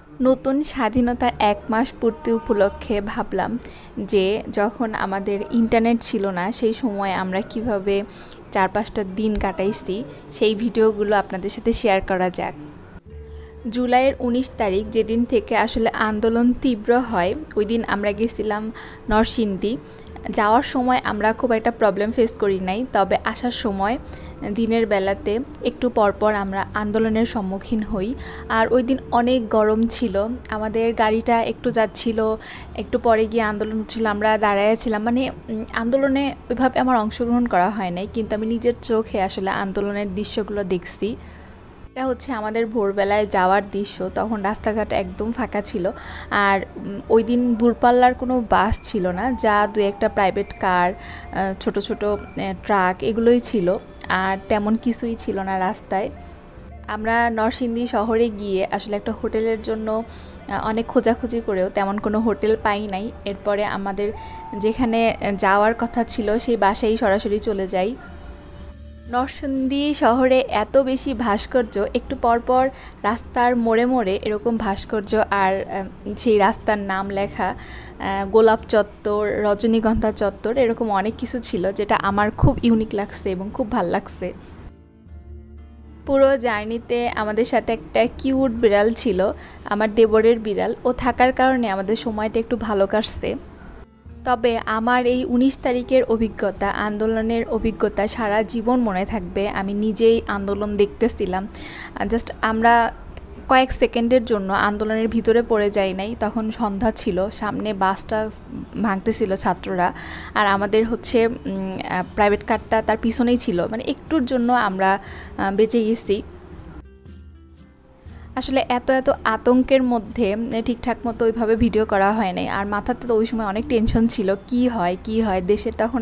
নতুন স্বাধীনতার ১ মাস পূর্তি উপলক্ষে ভাবলাম যে যখন আমাদের ইন্টারনেট ছিল না সেই সময় আমরা কিভাবে ৪-৫টা দিন কাটাইছি সেই ভিডিওগুলো আপনাদের সাথে শেয়ার করা যাক। জুলাইয়ের ১৯ তারিখ যেদিন থেকে আসলে আন্দোলন তীব্র হয় ওই দিন আমরা গেছিলাম নরসিংদী। যাওয়ার সময় আমরা খুব একটা প্রবলেম ফেস করি নাই, তবে আসার সময় দিনের বেলাতে একটু পরপর আমরা আন্দোলনের সম্মুখীন হই। আর ওই দিন অনেক গরম ছিল, আমাদের গাড়িটা একটু যাচ্ছিল, একটু পরে গিয়ে আন্দোলন হচ্ছিল, আমরা দাঁড়াইয়াছিলাম। মানে আন্দোলনে ওইভাবে আমার অংশগ্রহণ করা হয় নাই, কিন্তু আমি নিজের চোখে আসলে আন্দোলনের দৃশ্যগুলো দেখছি। এটা হচ্ছে আমাদের ভোরবেলায় যাওয়ার দৃশ্য, তখন রাস্তাঘাট একদম ফাঁকা ছিল। আর ওই দিন দূরপাল্লার কোনো বাস ছিল না, যা দু একটা প্রাইভেট কার, ছোট ছোট ট্রাক এগুলোই ছিল, আর তেমন কিছুই ছিল না রাস্তায়। আমরা নরসিংদী শহরে গিয়ে আসলে একটা হোটেলের জন্য অনেক খোঁজাখুঁজি করেও তেমন কোনো হোটেল পাই নাই। এরপরে আমাদের যেখানে যাওয়ার কথা ছিল সেই বাসায় সরাসরি চলে যাই। নরসিংদী শহরে এত বেশি ভাস্কর্য, একটু পরপর রাস্তার মোড়ে মোড়ে এরকম ভাস্কর্য, আর সেই রাস্তার নাম লেখা, গোলাপ চত্বর, রজনীগন্ধা চত্বর, এরকম অনেক কিছু ছিল যেটা আমার খুব ইউনিক লাগছে এবং খুব ভাল লাগছে। পুরো জার্নিতে আমাদের সাথে একটা কিউট বিড়াল ছিল, আমার দেবরের বিড়াল। ও থাকার কারণে আমাদের সময়টা একটু ভালো কাটছে। তবে আমার এই ১৯ তারিখের অভিজ্ঞতা, আন্দোলনের অভিজ্ঞতা সারা জীবন মনে থাকবে। আমি নিজেই আন্দোলন দেখতেছিলাম, জাস্ট আমরা কয়েক সেকেন্ডের জন্য আন্দোলনের ভিতরে পড়ে যাই নাই। তখন সন্ধ্যা ছিল, সামনে বাসটা ভাঙতেছিল ছাত্ররা, আর আমাদের হচ্ছে প্রাইভেট কারটা তার পিছনেই ছিল। মানে একটুর জন্য আমরা বেঁচে গেছি। আসলে এত আতঙ্কের মধ্যে ঠিকঠাক মতো ওইভাবে ভিডিও করা হয় নাই। আর মাথাতে তো ওই সময় অনেক টেনশন ছিল, কি হয় দেশের তখন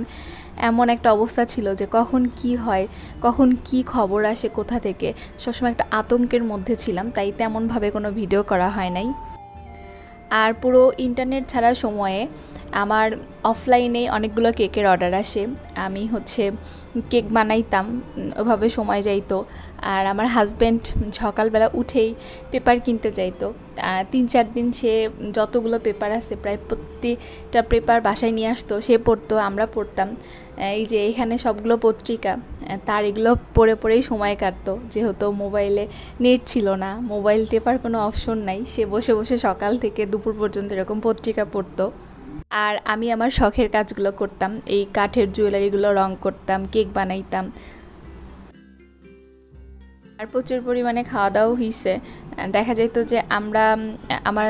এমন একটা অবস্থা ছিল যে কখন কি হয়, কখন কি খবর আসে কোথা থেকে, সবসময় একটা আতঙ্কের মধ্যে ছিলাম, তাই তেমনভাবে কোনো ভিডিও করা হয় নাই। আর পুরো ইন্টারনেট ছাড়া সময়ে আমার অফলাইনে অনেকগুলো কেকের অর্ডার আসে। আমি হচ্ছে কেক বানাইতাম, ওভাবে সময় যাইতো। আর আমার হাজব্যান্ড সকালবেলা উঠেই পেপার কিনতে যাইতো। ৩-৪ দিন সে যতগুলো পেপার আছে প্রায় প্রত্যেকটা পেপার বাসায় নিয়ে আসতো, সে পড়তো, আমরা পড়তাম। এই যে এখানে সবগুলো পত্রিকা, তার এগুলো পড়েই সময় কাটতো। যেহেতু মোবাইলে নেট ছিল না, মোবাইল টেপার কোনো অপশন নাই, সে বসে বসে সকাল থেকে দুপুর পর্যন্ত এরকম পত্রিকা পড়তো। আর আমি আমার শখের কাজগুলো করতাম, এই কাঠের জুয়েলারিগুলো রং করতাম, কেক বানাইতাম। আর প্রচুর পরিমাণে খাওয়া দাওয়া হইছে। দেখা যাইতো যে আমরা আমার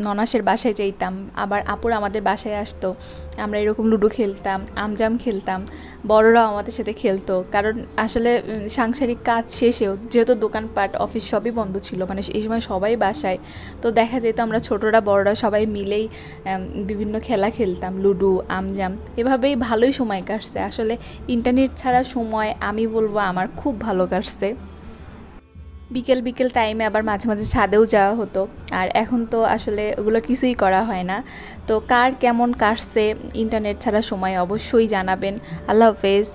ননাসের বাসায় যাইতাম, আবার আপুরা আমাদের বাসায় আসতো। আমরা এরকম লুডো খেলতাম, আমজাম খেলতাম, বড়রাও আমাদের সাথে খেলতো। কারণ আসলে সাংসারিক কাজ শেষেও যেহেতু দোকানপাট, অফিস সবই বন্ধ ছিল, মানে এই সময় সবাই বাসায়, তো দেখা যেত আমরা ছোটরা বড়রা সবাই মিলেই বিভিন্ন খেলা খেলতাম, লুডো, আমজাম, এভাবেই ভালোই সময় কাটছে। আসলে ইন্টারনেট ছাড়া সময় আমি বলবো আমার খুব ভালো কাটছে। বিকেল টাইমে আবার মাঝে মাঝে ছাদেও যাওয়া হতো। আর এখন তো আসলে ওগুলো কিছুই করা হয় না। তো কার কেমন কাটছে ইন্টারনেট ছাড়া সময় অবশ্যই জানাবেন। আল্লাহ হাফেজ।